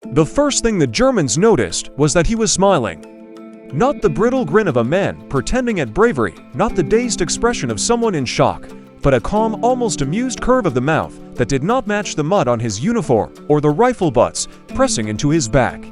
The first thing the Germans noticed was that he was smiling. Not the brittle grin of a man pretending at bravery, not the dazed expression of someone in shock, but a calm, almost amused curve of the mouth that did not match the mud on his uniform or the rifle butts pressing into his back.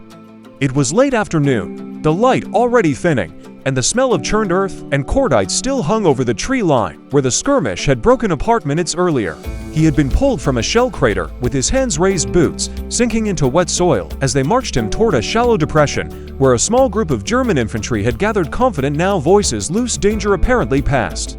It was late afternoon, the light already thinning, and the smell of churned earth and cordite still hung over the tree line where the skirmish had broken apart minutes earlier. He had been pulled from a shell crater with his hands-raised boots sinking into wet soil as they marched him toward a shallow depression where a small group of German infantry had gathered, confident now, voices loose, danger apparently past.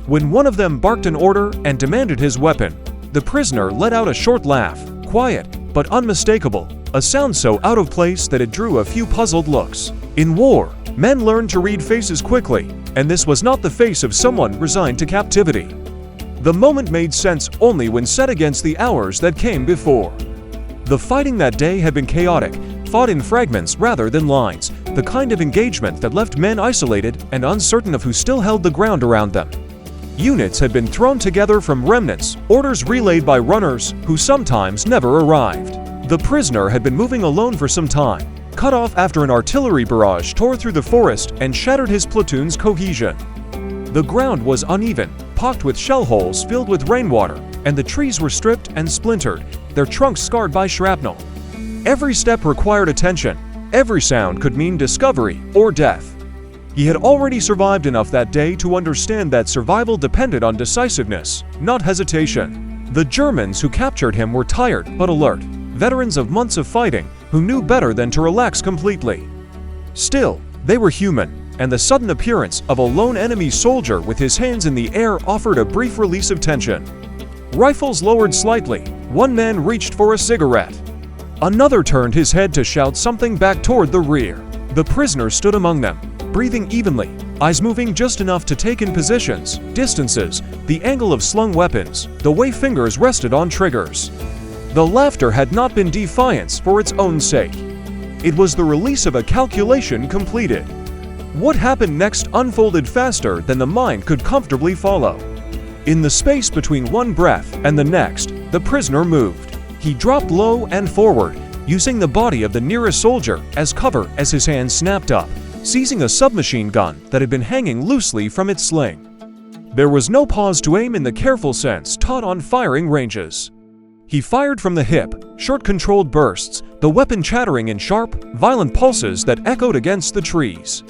When one of them barked an order and demanded his weapon, the prisoner let out a short laugh, quiet but unmistakable, a sound so out of place that it drew a few puzzled looks. In war, men learn to read faces quickly, and this was not the face of someone resigned to captivity. The moment made sense only when set against the hours that came before. The fighting that day had been chaotic, fought in fragments rather than lines, the kind of engagement that left men isolated and uncertain of who still held the ground around them. Units had been thrown together from remnants, orders relayed by runners who sometimes never arrived. The prisoner had been moving alone for some time, cut off after an artillery barrage tore through the forest and shattered his platoon's cohesion. The ground was uneven, pocked with shell holes filled with rainwater, and the trees were stripped and splintered, their trunks scarred by shrapnel. Every step required attention, every sound could mean discovery or death. He had already survived enough that day to understand that survival depended on decisiveness, not hesitation. The Germans who captured him were tired but alert, veterans of months of fighting who knew better than to relax completely. Still, they were human, and the sudden appearance of a lone enemy soldier with his hands in the air offered a brief release of tension. Rifles lowered slightly, one man reached for a cigarette. Another turned his head to shout something back toward the rear. The prisoner stood among them, breathing evenly, eyes moving just enough to take in positions, distances, the angle of slung weapons, the way fingers rested on triggers. The laughter had not been defiance for its own sake. It was the release of a calculation completed. What happened next unfolded faster than the mind could comfortably follow. In the space between one breath and the next, the prisoner moved. He dropped low and forward, using the body of the nearest soldier as cover as his hand snapped up, seizing a submachine gun that had been hanging loosely from its sling. There was no pause to aim in the careful sense taught on firing ranges. He fired from the hip, short controlled bursts, the weapon chattering in sharp, violent pulses that echoed against the trees.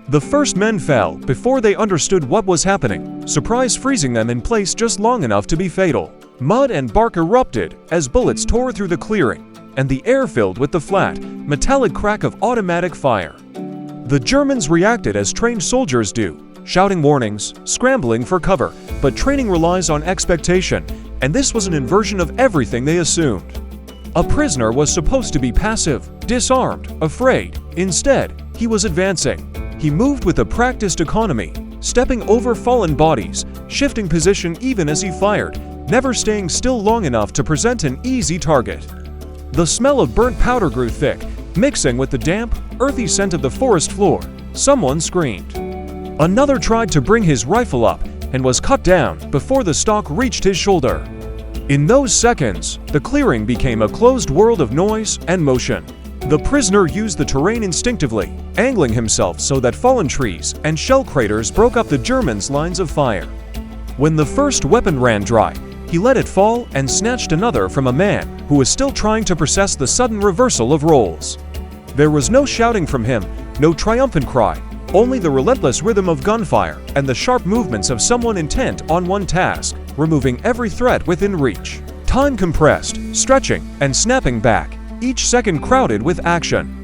The first men fell before they understood what was happening, surprise freezing them in place just long enough to be fatal. Mud and bark erupted as bullets tore through the clearing, and the air filled with the flat, metallic crack of automatic fire. The Germans reacted as trained soldiers do, shouting warnings, scrambling for cover, but training relies on expectation, and this was an inversion of everything they assumed. A prisoner was supposed to be passive, disarmed, afraid. Instead, he was advancing. He moved with a practiced economy, stepping over fallen bodies, shifting position even as he fired, never staying still long enough to present an easy target. The smell of burnt powder grew thick, mixing with the damp, earthy scent of the forest floor. Someone screamed. Another tried to bring his rifle up and was cut down before the stock reached his shoulder. In those seconds, the clearing became a closed world of noise and motion. The prisoner used the terrain instinctively, angling himself so that fallen trees and shell craters broke up the Germans' lines of fire. When the first weapon ran dry, he let it fall and snatched another from a man who was still trying to process the sudden reversal of roles. There was no shouting from him, no triumphant cry, only the relentless rhythm of gunfire and the sharp movements of someone intent on one task, removing every threat within reach. Time compressed, stretching, and snapping back, each second crowded with action.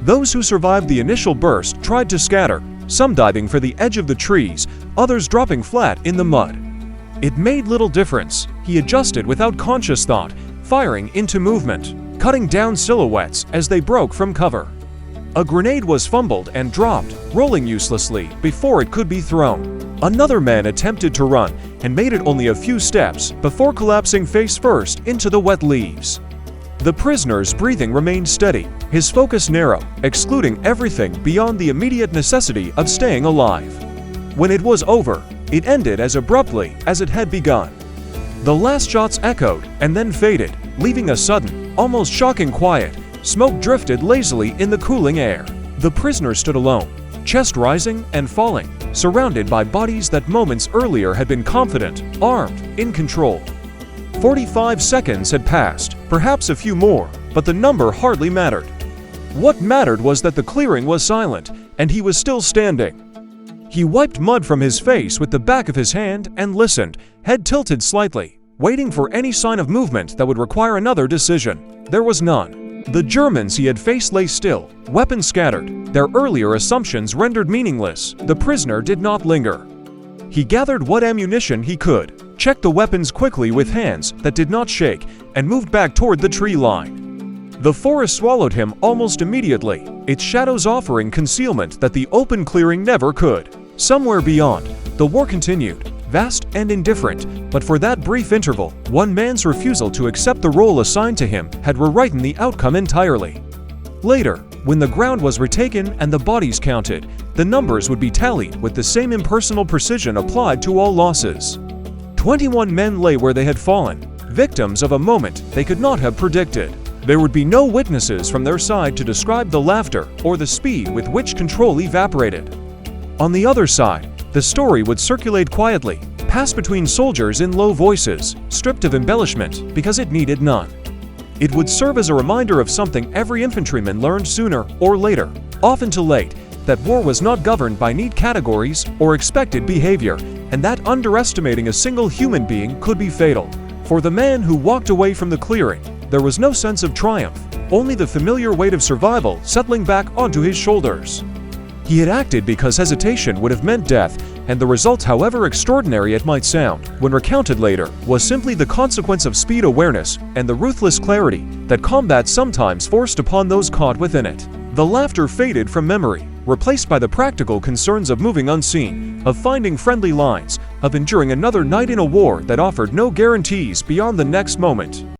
Those who survived the initial burst tried to scatter, some diving for the edge of the trees, others dropping flat in the mud. It made little difference. He adjusted without conscious thought, firing into movement, cutting down silhouettes as they broke from cover. A grenade was fumbled and dropped, rolling uselessly before it could be thrown. Another man attempted to run and made it only a few steps before collapsing face first into the wet leaves. The prisoner's breathing remained steady, his focus narrow, excluding everything beyond the immediate necessity of staying alive. When it was over, it ended as abruptly as it had begun. The last shots echoed and then faded, leaving a sudden, almost shocking quiet Smoke drifted lazily in the cooling air. The prisoner stood alone, chest rising and falling, surrounded by bodies that moments earlier had been confident, armed, in control. 45 seconds had passed, perhaps a few more, but the number hardly mattered. What mattered was that the clearing was silent, and he was still standing. He wiped mud from his face with the back of his hand and listened, head tilted slightly, waiting for any sign of movement that would require another decision. There was none. The Germans he had faced lay still, weapons scattered, their earlier assumptions rendered meaningless. The prisoner did not linger. He gathered what ammunition he could, checked the weapons quickly with hands that did not shake, and moved back toward the tree line. The forest swallowed him almost immediately, its shadows offering concealment that the open clearing never could. Somewhere beyond, the war continued, vast and indifferent, but for that brief interval, one man's refusal to accept the role assigned to him had rewritten the outcome entirely. Later, when the ground was retaken and the bodies counted, the numbers would be tallied with the same impersonal precision applied to all losses. 21 men lay where they had fallen, victims of a moment they could not have predicted. There would be no witnesses from their side to describe the laughter or the speed with which control evaporated. On the other side, the story would circulate quietly, pass between soldiers in low voices, stripped of embellishment because it needed none. It would serve as a reminder of something every infantryman learned sooner or later, often too late, that war was not governed by neat categories or expected behavior, and that underestimating a single human being could be fatal. For the man who walked away from the clearing, there was no sense of triumph, only the familiar weight of survival settling back onto his shoulders. He had acted because hesitation would have meant death, and the result, however extraordinary it might sound, when recounted later, was simply the consequence of speed awareness and the ruthless clarity that combat sometimes forced upon those caught within it. The laughter faded from memory, replaced by the practical concerns of moving unseen, of finding friendly lines, of enduring another night in a war that offered no guarantees beyond the next moment.